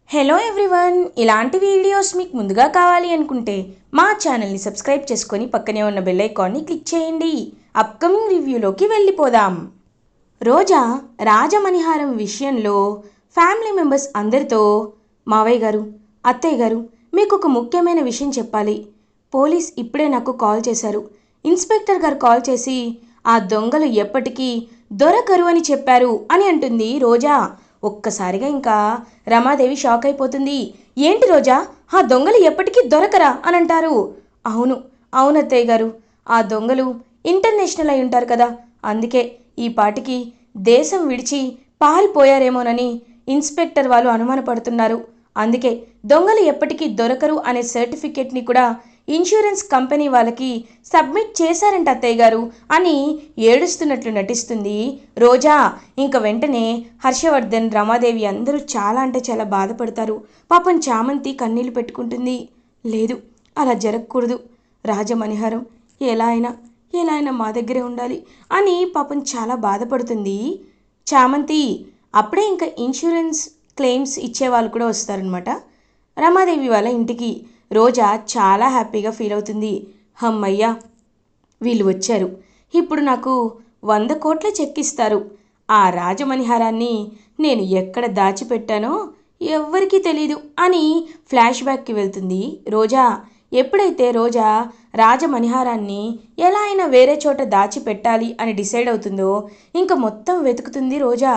Hello everyone, ఇలాంటి videos మీకు ముందుగా కావాలి అనుకుంటే మా ఛానల్ని సబ్స్క్రైబ్ చేసుకొని పక్కనే ఉన్న బెల్ ఐకాన్ని క్లిక్ చేయండి. అప్కమింగ్ రివ్యూలోకి వెళ్ళిపోదాం. రోజా రాజమణిహారం విషయంలో ఫ్యామిలీ మెంబర్స్ అందరితో, మావయ్య గారు, అత్తయ్య గారు, మీకు ఒక ముఖ్యమైన విషయం చెప్పాలి. పోలీస్ ఇప్పుడే నాకు కాల్ చేశారు. ఇన్స్పెక్టర్ గారు కాల్ చేసి ఆ దొంగలు ఎప్పటికీ దొరకరు అని చెప్పారు అని అంటుంది రోజా. ఒక్కసారిగా ఇంకా రమాదేవి షాక్ అయిపోతుంది. ఏంటి రోజా, ఆ దొంగలు ఎప్పటికీ దొరకరా అని అంటారు. అవును అవునత్తయ్య గారు, ఆ దొంగలు ఇంటర్నేషనల్ అయి ఉంటారు కదా, అందుకే ఈ పాటికి దేశం విడిచి పారిపోయారేమోనని ఇన్స్పెక్టర్ వాళ్ళు అనుమానపడుతున్నారు. అందుకే దొంగలు ఎప్పటికీ దొరకరు అనే సర్టిఫికేట్ని కూడా ఇన్సూరెన్స్ కంపెనీ వాళ్ళకి సబ్మిట్ చేశారంట అత్తయ్య గారు అని ఏడుస్తున్నట్లు నటిస్తుంది రోజా. ఇంక వెంటనే హర్షవర్ధన్, రమాదేవి అందరూ చాలా అంటే చాలా బాధపడతారు. పాపం చామంతి కన్నీళ్లు పెట్టుకుంటుంది. లేదు, అలా జరగకూడదు, రాజమణిహారం ఎలా అయినా మా దగ్గరే ఉండాలి అని పాపం చాలా బాధపడుతుంది చామంతి. అప్పుడే ఇంకా ఇన్సూరెన్స్ క్లెయిమ్స్ ఇచ్చేవాళ్ళు కూడా వస్తారనమాట రమాదేవి వాళ్ళ ఇంటికి. రోజా చాలా హ్యాపీగా ఫీల్ అవుతుంది. అమ్మయ్యా, వీళ్ళు వచ్చారు, ఇప్పుడు నాకు 100 కోట్ల చెక్ ఇస్తారు. ఆ రాజమణిహారాన్ని నేను ఎక్కడ దాచిపెట్టానో ఎవ్వరికీ తెలీదు అని ఫ్లాష్ బ్యాక్కి వెళ్తుంది రోజా. ఎప్పుడైతే రోజా రాజమణిహారాన్ని ఎలా అయినా వేరే చోట దాచిపెట్టాలి అని డిసైడ్ అవుతుందో ఇంకా మొత్తం వెతుకుతుంది రోజా.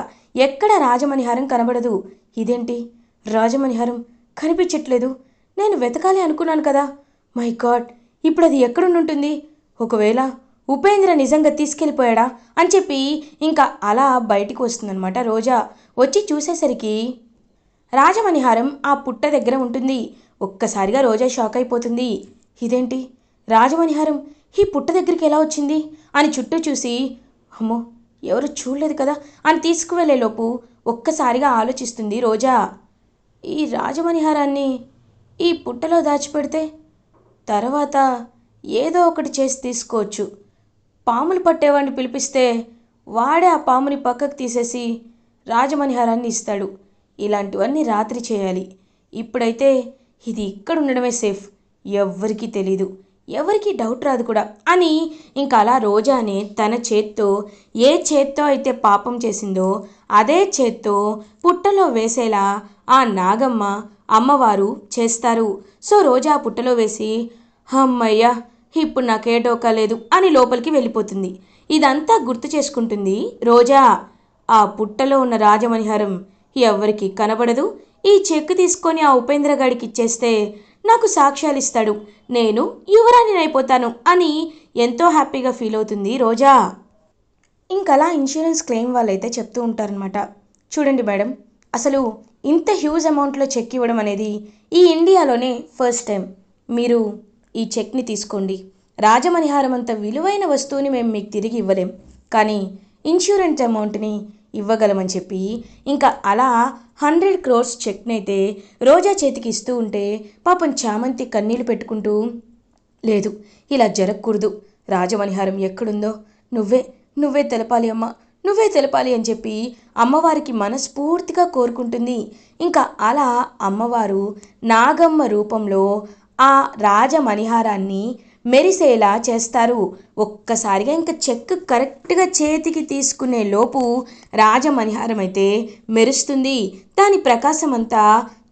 ఎక్కడ రాజమణిహారం కనబడదు. ఇదేంటి, రాజమణిహారం కనిపించట్లేదు, నేను వెతకాలి అనుకున్నాను కదా, మై గాడ్, ఇప్పుడు అది ఎక్కడుంటుంది? ఒకవేళ ఉపేంద్ర నిజంగా తీసుకెళ్ళిపోయాడా అని చెప్పి ఇంకా అలా బయటికి వస్తుందన్నమాట రోజా. వచ్చి చూసేసరికి రాజమణిహారం ఆ పుట్ట దగ్గర ఉంటుంది. ఒక్కసారిగా రోజా షాక్ అయిపోతుంది. ఇదేంటి, రాజమణిహారం ఈ పుట్ట దగ్గరికి ఎలా వచ్చింది అని చుట్టూ చూసి, అమ్మో ఎవరు చూడలేదు కదా అని తీసుకువెళ్ళేలోపు ఒక్కసారిగా ఆలోచిస్తుంది రోజా. ఈ రాజమణిహారాన్ని ఈ పుట్టలో దాచిపెడితే తర్వాత ఏదో ఒకటి చేసి తీసుకోవచ్చు. పాములు పట్టేవాడిని పిలిపిస్తే వాడే ఆ పాముని పక్కకు తీసేసి రాజమణిహారాన్ని ఇస్తాడు. ఇలాంటివన్నీ రాత్రి చేయాలి. ఇప్పుడైతే ఇది ఇక్కడ ఉండడమే సేఫ్, ఎవ్వరికీ తెలీదు, ఎవరికి డౌట్ రాదు కూడా అని ఇంకా అలా రోజానే తన చేత్తో, ఏ చేత్తో అయితే పాపం చేసిందో అదే చేత్తో పుట్టలో వేసేలా ఆ నాగమ్మ అమ్మవారు చేస్తారు. సో రోజా పుట్టలో వేసి, అమ్మయ్య ఇప్పుడు నాకే డోకా లేదు అని లోపలికి వెళ్ళిపోతుంది. ఇదంతా గుర్తు చేసుకుంటుంది రోజా. ఆ పుట్టలో ఉన్న రాజమణిహారం ఎవ్వరికి కనబడదు. ఈ చెక్ తీసుకొని ఆ ఉపేంద్ర గాడికి ఇచ్చేస్తే నాకు సాక్ష్యాలు ఇస్తాడు, నేను యువరాణిని అయిపోతాను అని ఎంతో హ్యాపీగా ఫీల్ అవుతుంది రోజా. ఇంకలా ఇన్సూరెన్స్ క్లెయిమ్ వాళ్ళైతే చెప్తూ ఉంటారనమాట, చూడండి మేడం, అసలు ఇంత హ్యూజ్ అమౌంట్లో చెక్ ఇవ్వడం అనేది ఈ ఇండియాలోనే ఫస్ట్ టైం. మీరు ఈ చెక్ని తీసుకోండి. రాజమణిహారం అంత విలువైన వస్తువుని మేము మీకు తిరిగి ఇవ్వలేం, కానీ ఇన్సూరెన్స్ అమౌంట్ని ఇవ్వగలమని చెప్పి ఇంకా అలా 100 crores చెక్ని అయితే రోజా చేతికి ఇస్తూ ఉంటే పాపం చామంతి కన్నీళ్లు పెట్టుకుంటూ, లేదు ఇలా జరగకూడదు, రాజమణిహారం ఎక్కడుందో నువ్వే తెలపాలి అమ్మా, నువ్వే తెలపాలి అని చెప్పి అమ్మవారికి మనస్ఫూర్తిగా కోరుకుంటుంది. ఇంకా అలా అమ్మవారు నాగమ్మ రూపంలో ఆ రాజమణిహారాన్ని మెరిసేలా చేస్తారు. ఒక్కసారిగా ఇంకా చెక్ కరెక్ట్గా చేతికి తీసుకునే లోపు రాజమణిహారం అయితే మెరుస్తుంది. దాని ప్రకాశం అంతా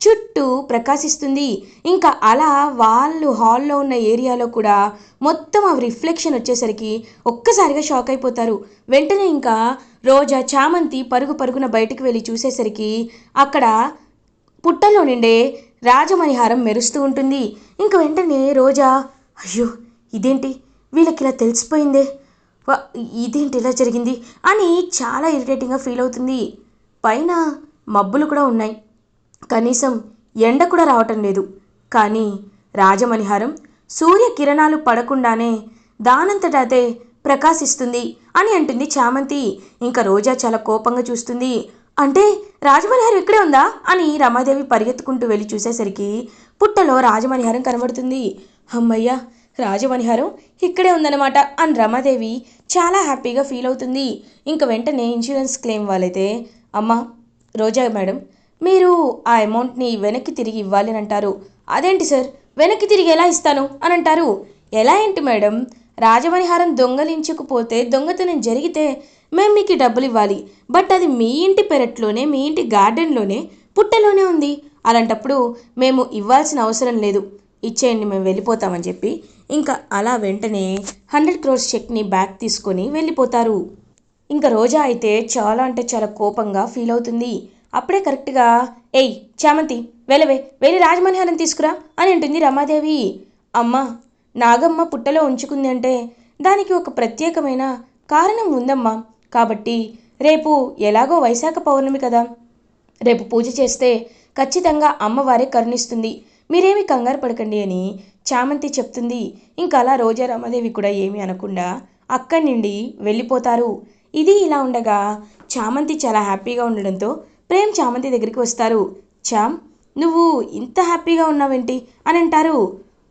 చుట్టూ ప్రకాశిస్తుంది. ఇంకా అలా వాళ్ళు హాల్లో ఉన్న ఏరియాలో కూడా మొత్తం ఆ రిఫ్లెక్షన్ వచ్చేసరికి ఒక్కసారిగా షాక్ అయిపోతారు. వెంటనే ఇంకా రోజా, చామంతి పరుగున బయటికి వెళ్ళి చూసేసరికి అక్కడ పుట్టలో నిండే రాజమణిహారం మెరుస్తూ ఉంటుంది. ఇంక వెంటనే రోజా, అయ్యో ఇదేంటి, వీళ్ళకి ఇలా తెలిసిపోయిందే, ఇదేంటి ఇలా జరిగింది అని చాలా ఇరిటేటింగ్గా ఫీల్ అవుతుంది. పైన మబ్బులు కూడా ఉన్నాయి, కనీసం ఎండ కూడా రావటం లేదు, కానీ రాజమణిహారం సూర్యకిరణాలు పడకుండానే దానంతట అదే ప్రకాశిస్తుంది అని అంటుంది చామంతి. ఇంకా రోజా చాలా కోపంగా చూస్తుంది. అంటే రాజమణిహారం ఇక్కడే ఉందా అని రమాదేవి పరిగెత్తుకుంటూ వెళ్ళి చూసేసరికి పుట్టలో రాజమణిహారం కనబడుతుంది. అమ్మయ్య, రాజమణిహారం ఇక్కడే ఉందన్నమాట అని రమాదేవి చాలా హ్యాపీగా ఫీల్ అవుతుంది. ఇంక వెంటనే ఇన్సూరెన్స్ క్లెయిమ్ వాళ్ళైతే, అమ్మ రోజా మేడం, మీరు ఆ అమౌంట్ని వెనక్కి తిరిగి ఇవ్వాలి అని అంటారు. అదేంటి సార్, వెనక్కి తిరిగి ఎలా ఇస్తాను అని అంటారు. ఎలా ఏంటి మేడం, రాజమణిహారం దొంగలించుకుపోతే దొంగతనం జరిగితే మేము మీకు డబ్బులు ఇవ్వాలి. బట్ అది మీ ఇంటి పెరట్లోనే, మీ ఇంటి గార్డెన్లోనే, పుట్టలోనే ఉంది. అలాంటప్పుడు మేము ఇవ్వాల్సిన అవసరం లేదు, ఇచ్చేయండి, మేము వెళ్ళిపోతామని చెప్పి ఇంకా అలా వెంటనే 100 crores చెక్ని బ్యాక్ తీసుకొని వెళ్ళిపోతారు. ఇంకా రోజా అయితే చాలా అంటే చాలా కోపంగా ఫీల్ అవుతుంది. అప్పుడే కరెక్ట్గా, ఏయ్ చామంతి, వెళ్ళవే, వెళ్ళి రాజమణిహారం తీసుకురా అని అంటుంది రమాదేవి. అమ్మ, నాగమ్మ పుట్టలో ఉంచుకుంది అంటే దానికి ఒక ప్రత్యేకమైన కారణం ఉందమ్మా. కాబట్టి రేపు ఎలాగో వైశాఖ పౌర్ణమి కదా, రేపు పూజ చేస్తే ఖచ్చితంగా అమ్మవారే కరుణిస్తుంది, మీరేమీ కంగారు పడకండి అని చామంతి చెప్తుంది. ఇంకా అలా రోజా రమాదేవి కూడా ఏమీ అనకుండా అక్కడి నుండి వెళ్ళిపోతారు. ఇది ఇలా ఉండగా చామంతి చాలా హ్యాపీగా ఉండడంతో ప్రేమ్ చామంతి దగ్గరికి వస్తారు. చామ్, నువ్వు ఇంత హ్యాపీగా ఉన్నావేంటి అని అంటారు.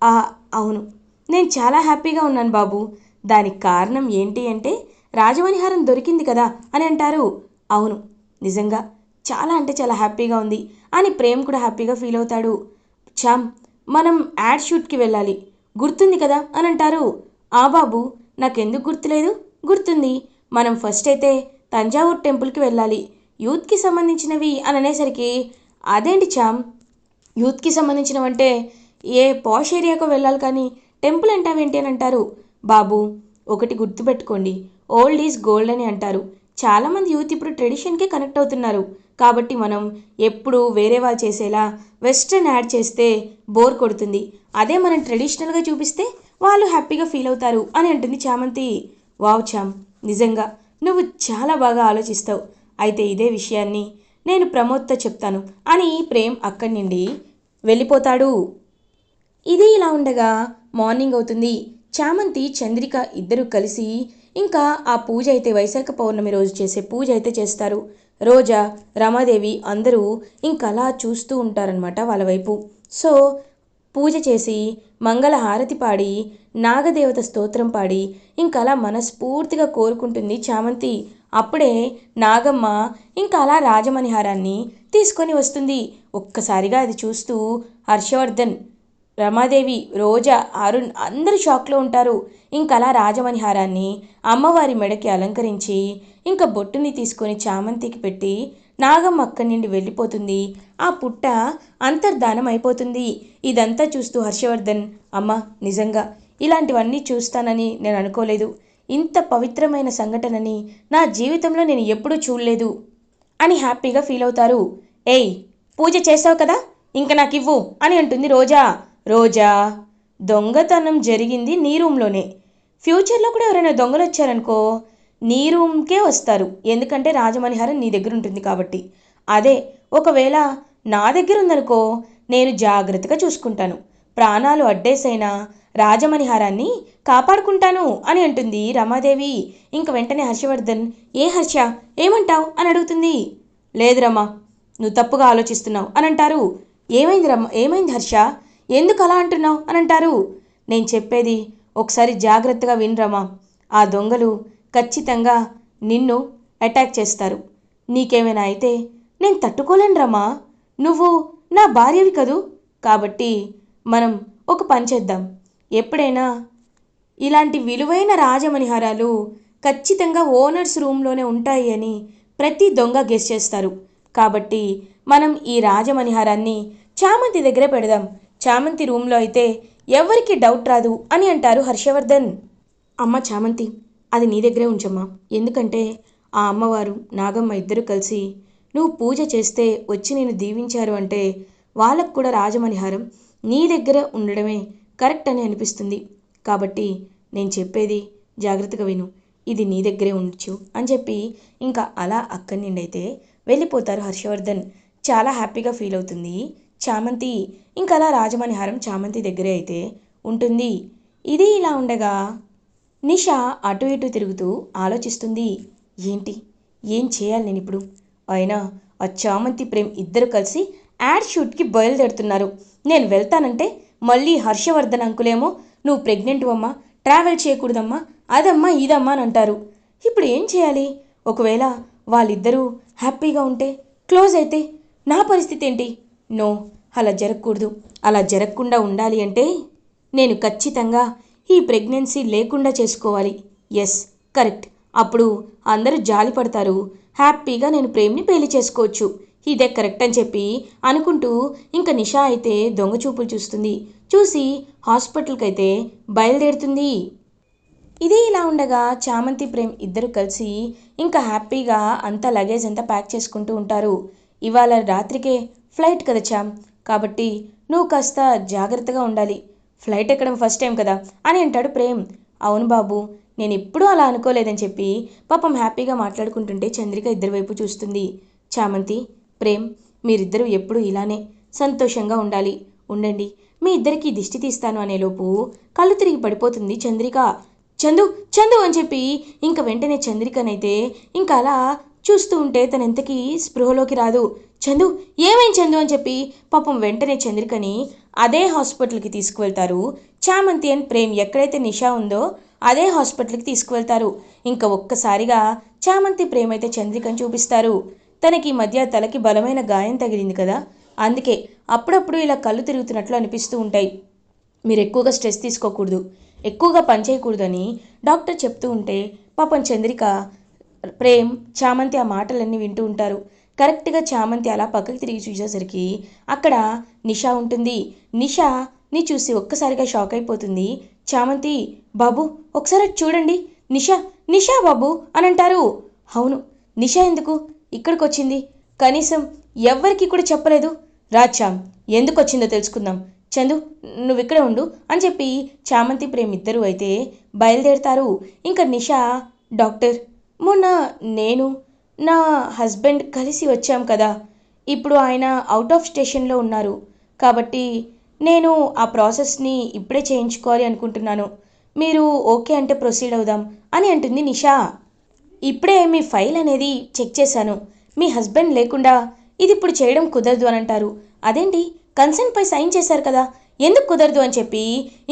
ఆ అవును, నేను చాలా హ్యాపీగా ఉన్నాను బాబు. దానికి కారణం ఏంటి అంటే రాజమణిహారం దొరికింది కదా అని అంటారు. అవును, నిజంగా చాలా అంటే చాలా హ్యాపీగా ఉంది అని ప్రేమ్ కూడా హ్యాపీగా ఫీల్ అవుతాడు. చామ్, మనం యాడ్ షూట్కి వెళ్ళాలి, గుర్తుంది కదా అని అంటారు. ఆ బాబు, నాకెందుకు గుర్తులేదు, గుర్తుంది. మనం ఫస్ట్ అయితే తంజావూర్ టెంపుల్కి వెళ్ళాలి, యూత్కి సంబంధించినవి అని అనేసరికి, అదేంటి చామ్, యూత్కి సంబంధించినవంటే ఏ పాష్ ఏరియాకో వెళ్ళాలి కానీ టెంపుల్ అంటావేంటి అని అంటారు. బాబు, ఒకటి గుర్తుపెట్టుకోండి, ఓల్డ్ ఈజ్ గోల్డ్ అని అంటారు. చాలామంది యూత్ ఇప్పుడు ట్రెడిషన్కే కనెక్ట్ అవుతున్నారు. కాబట్టి మనం ఎప్పుడు వేరే వాళ్ళు చేసేలా వెస్ట్రన్ యాడ్ చేస్తే బోర్ కొడుతుంది. అదే మనం ట్రెడిషనల్గా చూపిస్తే వాళ్ళు హ్యాపీగా ఫీల్ అవుతారు అని అంటుంది చామంతి. వావ్ చామ్, నిజంగా నువ్వు చాలా బాగా ఆలోచిస్తావు. అయితే ఇదే విషయాన్ని నేను ప్రమోద్తో చెప్తాను అని ప్రేమ్ అక్కడి నుండి వెళ్ళిపోతాడు. ఇది ఇలా ఉండగా మార్నింగ్ అవుతుంది. చామంతి, చంద్రిక ఇద్దరు కలిసి ఇంకా ఆ పూజ అయితే వైశాఖ పౌర్ణమి రోజు చేసే పూజ అయితే చేస్తారు. రోజా, రమాదేవి అందరూ ఇంకలా చూస్తూ ఉంటారనమాట వాళ్ళ వైపు. సో పూజ చేసి మంగళ హారతి పాడి నాగదేవత స్తోత్రం పాడి ఇంకలా మనస్ఫూర్తిగా కోరుకుంటుంది చామంతి. అప్పుడే నాగమ్మ ఇంకా అలా రాజమణిహారాన్ని తీసుకొని వస్తుంది. ఒక్కసారిగా అది చూస్తూ హర్షవర్ధన్, రమాదేవి, రోజా, అరుణ్ అందరూ షాక్లో ఉంటారు. ఇంకలా రాజమణిహారాన్ని అమ్మవారి మెడకి అలంకరించి ఇంకా బొట్టుని తీసుకొని చామంతికి పెట్టి నాగమ్మ అక్కడి నుండి వెళ్ళిపోతుంది. ఆ పుట్ట అంతర్ధానం అయిపోతుంది. ఇదంతా చూస్తూ హర్షవర్ధన్, అమ్మ, నిజంగా ఇలాంటివన్నీ చూస్తానని నేను అనుకోలేదు, ఇంత పవిత్రమైన సంఘటనని నా జీవితంలో నేను ఎప్పుడూ చూడలేదు అని హ్యాపీగా ఫీల్ అవుతారు. ఏయ్, పూజ చేసావు కదా, ఇంక నాకు ఇవ్వు అని అంటుంది రోజా. రోజా, దొంగతనం జరిగింది నీ రూమ్లోనే. ఫ్యూచర్లో కూడా ఎవరైనా దొంగలు వచ్చారనుకో నీ రూమ్కే వస్తారు, ఎందుకంటే రాజమణిహారం నీ దగ్గర ఉంటుంది కాబట్టి. అదే ఒకవేళ నా దగ్గర ఉందనుకో నేను జాగ్రత్తగా చూసుకుంటాను, ప్రాణాలు అడ్డేసైనా రాజమణిహారాన్ని కాపాడుకుంటాను అని అంటుంది రమాదేవి. ఇంక వెంటనే హర్షవర్ధన్, ఏ హర్ష, ఏమంటావు అని అడుగుతుంది. లేదు రమా, నువ్వు తప్పుగా ఆలోచిస్తున్నావు అని అంటారు. ఏమైంది రమ్మ, ఏమైంది హర్ష, ఎందుకు అలా అంటున్నావు అని అంటారు. నేను చెప్పేది ఒకసారి జాగ్రత్తగా వినరమా, ఆ దొంగలు ఖచ్చితంగా నిన్ను అటాక్ చేస్తారు. నీకేమైనా అయితే నేను తట్టుకోలేను రమా, నువ్వు నా భార్యవి కదూ. కాబట్టి మనం ఒక పని చేద్దాం, ఎప్పుడైనా ఇలాంటి విలువైన రాజమణిహారాలు ఖచ్చితంగా ఓనర్స్ రూమ్లోనే ఉంటాయి అని ప్రతి దొంగ గెస్ చేస్తారు. కాబట్టి మనం ఈ రాజమణిహారాన్ని చామంతి దగ్గరే పెడదాం, చామంతి రూమ్లో అయితే ఎవరికి డౌట్ రాదు అని అంటారు హర్షవర్ధన్. అమ్మ చామంతి, అది నీ దగ్గరే ఉంచమ్మా, ఎందుకంటే ఆ అమ్మవారు నాగమ్మ ఇద్దరు కలిసి నువ్వు పూజ చేస్తే వచ్చి నేను దీవించారు అంటే వాళ్ళకు కూడా రాజమణిహారం నీ దగ్గర ఉండడమే కరెక్ట్ అని అనిపిస్తుంది. కాబట్టి నేను చెప్పేది జాగ్రత్తగా విను, ఇది నీ దగ్గరే ఉంచు అని చెప్పి ఇంకా అలా అక్కడి నుండి అయితే వెళ్ళిపోతారు హర్షవర్ధన్. చాలా హ్యాపీగా ఫీల్ అవుతుంది చామంతి. ఇంకా అలా రాజమణిహారం చామంతి దగ్గరే అయితే ఉంటుంది. ఇది ఇలా ఉండగా నిషా అటు ఇటు తిరుగుతూ ఆలోచిస్తుంది. ఏంటి, ఏం చేయాలి నేను ఇప్పుడు? అయినా ఆ చామంతి ప్రేమ్ ఇద్దరు కలిసి యాడ్ షూట్కి బయలుదేరుతున్నారు. నేను వెళ్తానంటే మళ్ళీ హర్షవర్ధన్ అంకులేమో నువ్వు ప్రెగ్నెంట్ అమ్మా, ట్రావెల్ చేయకూడదమ్మా, అదమ్మా ఇదమ్మా అని అంటారు. ఇప్పుడు ఏం చేయాలి? ఒకవేళ వాళ్ళిద్దరూ హ్యాపీగా ఉంటే, క్లోజ్ అయితే నా పరిస్థితి ఏంటి? నో, అలా జరగకూడదు. అలా జరగకుండా ఉండాలి అంటే నేను ఖచ్చితంగా ఈ ప్రెగ్నెన్సీ లేకుండా చేసుకోవాలి. Yes, correct. అప్పుడు అందరూ జాలి పడతారు. హ్యాపీగా నేను ప్రేమ్ని పెళ్లి చేసుకోవచ్చు. ఇదే కరెక్ట్ అని చెప్పి అనుకుంటూ ఇంకా నిషా అయితే దొంగ చూపులు చూస్తుంది. చూసి హాస్పిటల్కి అయితే బయలుదేరుతుంది. ఇది ఇలా ఉండగా చామంతి ప్రేమ్ ఇద్దరు కలిసి ఇంకా హ్యాపీగా అంతా లగేజ్ అంతా ప్యాక్ చేసుకుంటూ ఉంటారు. ఇవాళ రాత్రికే ఫ్లైట్ కదా చామ్, కాబట్టి నువ్వు కాస్త జాగ్రత్తగా ఉండాలి. ఫ్లైట్ ఎక్కడం ఫస్ట్ టైం కదా అని అంటాడు ప్రేమ్. అవును బాబు, నేను ఎప్పుడూ అలా అనుకోలేదని చెప్పి పాపం హ్యాపీగా మాట్లాడుకుంటుంటే చంద్రిక ఇద్దరి వైపు చూస్తుంది. చామంతి, ప్రేమ్, మీరిద్దరూ ఎప్పుడూ ఇలానే సంతోషంగా ఉండాలి. ఉండండి, మీ ఇద్దరికి దిష్టి తీస్తాను అనేలోపు కళ్ళు తిరిగి పడిపోతుంది చంద్రిక. చందు చందు అని చెప్పి ఇంక వెంటనే చంద్రికనైతే ఇంకా అలా చూస్తూ ఉంటే తనెంతకీ స్పృహలోకి రాదు. చందు, ఏమైంది చందు అని చెప్పి పాపం వెంటనే చంద్రికని అదే హాస్పిటల్కి తీసుకువెళ్తారు. చామంతి అండ్ ప్రేమ్ ఎక్కడైతే నిషా ఉందో అదే హాస్పిటల్కి తీసుకువెళ్తారు. ఇంకా ఒక్కసారిగా చామంతి ప్రేమ్ అయితే చంద్రికని చూపిస్తారు. తనకి మధ్య తలకి బలమైన గాయం తగిలింది కదా, అందుకే అప్పుడప్పుడు ఇలా కళ్ళు తిరుగుతున్నట్లు అనిపిస్తూ ఉంటాయి. మీరు ఎక్కువగా స్ట్రెస్ తీసుకోకూడదు, ఎక్కువగా పనిచేయకూడదు అని డాక్టర్ చెప్తూ ఉంటే పాపం చంద్రిక, ప్రేమ్, చామంతి ఆ మాటలన్నీ వింటూ ఉంటారు. కరెక్ట్గా చామంతి అలా పక్కకి తిరిగి చూసేసరికి అక్కడ నిషా ఉంటుంది. నిషాని చూసి ఒక్కసారిగా షాక్ అయిపోతుంది చామంతి. బాబు, ఒకసారి చూడండి, నిషా, నిషా బాబు అని అంటారు. అవును, నిషా ఎందుకు ఇక్కడికి వచ్చింది? కనీసం ఎవ్వరికి కూడా చెప్పలేదు. రాచాం, ఎందుకు వచ్చిందో తెలుసుకుందాం. చందు, నువ్వు ఇక్కడే ఉండు అని చెప్పి చామంతి ప్రేమ్ ఇద్దరూ అయితే బయలుదేరుతారు. ఇంకా నిషా, డాక్టర్, మొన్న నేను నా హస్బెండ్ కలిసి వచ్చాం కదా, ఇప్పుడు ఆయన అవుట్ ఆఫ్ స్టేషన్లో ఉన్నారు. కాబట్టి నేను ఆ ప్రాసెస్ని ఇప్పుడే చేయించుకోవాలి అనుకుంటున్నాను. మీరు ఓకే అంటే ప్రొసీడ్ అవుదాం అని అంటుంది నిషా. ఇప్పుడే మీ ఫైల్ అనేది చెక్ చేశాను. మీ హస్బెండ్ లేకుండా ఇది ఇప్పుడు చేయడం కుదరదు అని అంటారు. అదేంటి, కన్సెంట్పై సైన్ చేశారు కదా, ఎందుకు కుదరదు అని చెప్పి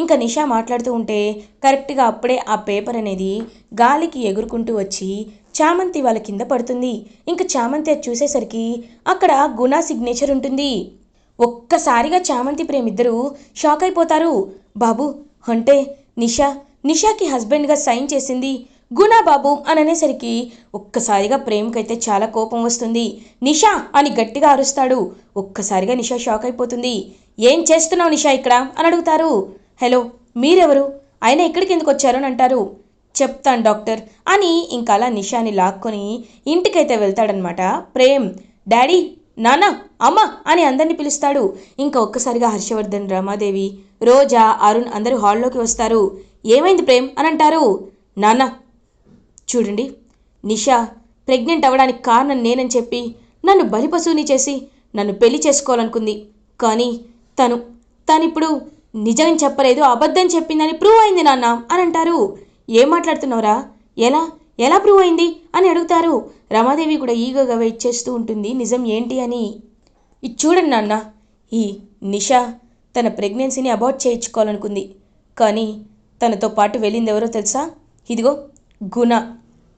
ఇంకా నిషా మాట్లాడుతూ ఉంటే కరెక్ట్గా అప్పుడే ఆ పేపర్ అనేది గాలికి ఎగురుకుంటూ వచ్చి చామంతి వాళ్ళ కింద పడుతుంది. ఇంకా చామంతి అది చూసేసరికి అక్కడ గుణ సిగ్నేచర్ ఉంటుంది. ఒక్కసారిగా చామంతి ప్రేమిద్దరూ షాక్ అయిపోతారు. బాబు, అంటే నిషాకి హస్బెండ్గా సైన్ చేసింది గునా బాబు అని అనేసరికి ఒక్కసారిగా ప్రేమ్కైతే చాలా కోపం వస్తుంది. నిషా అని గట్టిగా అరుస్తాడు. ఒక్కసారిగా నిషా షాక్ అయిపోతుంది. ఏం చేస్తున్నావు నిషా ఇక్కడ అని అడుగుతారు. హలో, మీరెవరు? ఆయన ఇక్కడికి ఎందుకు వచ్చారు అని అంటారు. చెప్తాను డాక్టర్ అని ఇంకా అలా నిషాని లాక్కొని ఇంటికైతే వెళ్తాడనమాట ప్రేమ్. డాడీ, నాన్న, అమ్మ అని అందరినీ పిలుస్తాడు. ఇంకా ఒక్కసారిగా హర్షవర్ధన్, రమాదేవి, రోజా, అరుణ్ అందరూ హాల్లోకి వస్తారు. ఏమైంది ప్రేమ్ అని అంటారు. నాన్న, చూడండి, నిషా ప్రెగ్నెంట్ అవ్వడానికి కారణం నేనని చెప్పి నన్ను బలిపశువుని చేసి నన్ను పెళ్లి చేసుకోవాలనుకుంది. కానీ తనిప్పుడు నిజం చెప్పలేదు, అబద్ధం చెప్పిందని ప్రూవ్ అయింది నాన్న అని అంటారు. ఏం మాట్లాడుతున్నావురా? ఎలా ఎలా ప్రూవ్ అయింది అని అడుగుతారు. రమాదేవి కూడా ఈగోగా వెయిట్ చేస్తూ ఉంటుంది నిజం ఏంటి అని. ఇది చూడండి నాన్న, ఈ నిషా తన ప్రెగ్నెన్సీని అబార్ట్ చేయించుకోవాలనుకుంది. కానీ తనతో పాటు వెళ్ళింది ఎవరో తెలుసా? ఇదిగో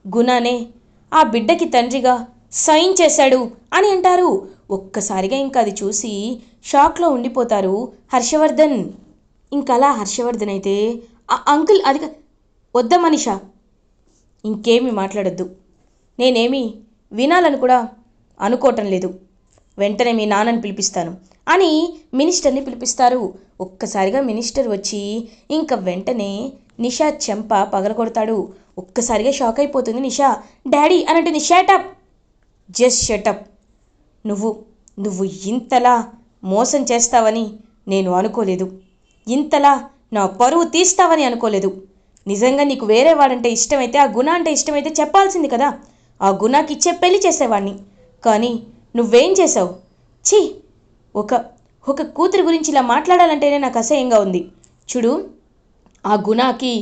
గుణానే ఆ బిడ్డకి తండ్రిగా సైన్ చేశాడు అని అంటారు. ఒక్కసారిగా ఇంకా అది చూసి షాక్లో ఉండిపోతారు హర్షవర్ధన్. ఇంకలా హర్షవర్ధన్ అయితే అంకుల్ అది వద్ద మనిషా, ఇంకేమీ మాట్లాడొద్దు, నేనేమీ వినాలని కూడా అనుకోవటం లేదు, వెంటనే మీ నాన్నని పిలిపిస్తాను అని మినిస్టర్ని పిలిపిస్తారు. ఒక్కసారిగా మినిస్టర్ వచ్చి ఇంకా వెంటనే నిషా చెంప పగలగొడతాడు. ఒక్కసారిగా షాక్ అయిపోతుంది నిషా. డాడీ అని అంటుంది. Shut up, just shut up. నువ్వు ఇంతలా మోసం చేస్తావని నేను అనుకోలేదు. ఇంతలా నా పరువు తీస్తావని అనుకోలేదు. నిజంగా నీకు వేరే వాడంటే ఇష్టమైతే, ఆ గుణ అంటే ఇష్టమైతే చెప్పాల్సింది కదా, ఆ గుణకి ఇచ్చే పెళ్లి చేసేవాడిని. కానీ నువ్వేం చేసావు? ఛీ, ఒక కూతురు గురించి ఇలా మాట్లాడాలంటేనే నాకు అసహ్యంగా ఉంది. చూడు, ఆ గుణాకి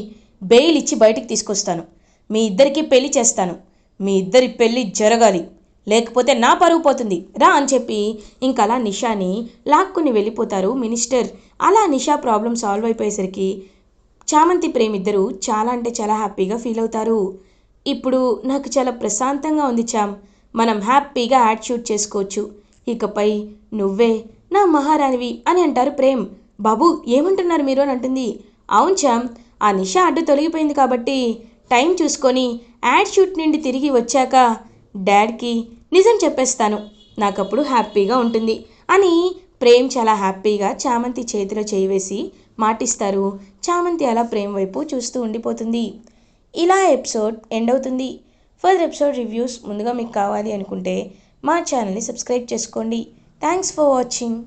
బెయిల్ ఇచ్చి బయటికి తీసుకొస్తాను, మీ ఇద్దరికి పెళ్లి చేస్తాను, మీ ఇద్దరి పెళ్ళి జరగాలి, లేకపోతే నా పరువు పోతుంది రా అని చెప్పి ఇంకలా నిషాని లాక్కుని వెళ్ళిపోతారు మినిస్టర్. అలా నిషా ప్రాబ్లం సాల్వ్ అయిపోయేసరికి చామంతి ప్రేమిద్దరూ చాలా అంటే చాలా హ్యాపీగా ఫీల్ అవుతారు. ఇప్పుడు నాకు చాలా ప్రశాంతంగా ఉంది చామ్, మనం హ్యాపీగా యాడ్ షూట్ చేసుకోవచ్చు. ఇకపై నువ్వే నా మహారాణివి అని అంటారు ప్రేమ్. బాబు ఏమంటున్నారు మీరు అని అంటుంది. అవును చామ్, ఆ నిషా అడ్డు తొలగిపోయింది కాబట్టి టైం చూసుకొని యాడ్ షూట్ నుండి తిరిగి వచ్చాక డాడ్కి నిజం చెప్పేస్తాను, నాకప్పుడు హ్యాపీగా ఉంటుంది అని ప్రేమ్ చాలా హ్యాపీగా చామంతి చేతిలో చేయి వేసి మాటిస్తారు. చామంతి అలా ప్రేమ్ వైపు చూస్తూ ఉండిపోతుంది. ఇలా ఎపిసోడ్ ఎండ్ అవుతుంది. ఫర్దర్ ఎపిసోడ్ రివ్యూస్ ముందుగా మీకు కావాలి అనుకుంటే మా ఛానల్ని సబ్స్క్రైబ్ చేసుకోండి. Thanks for watching.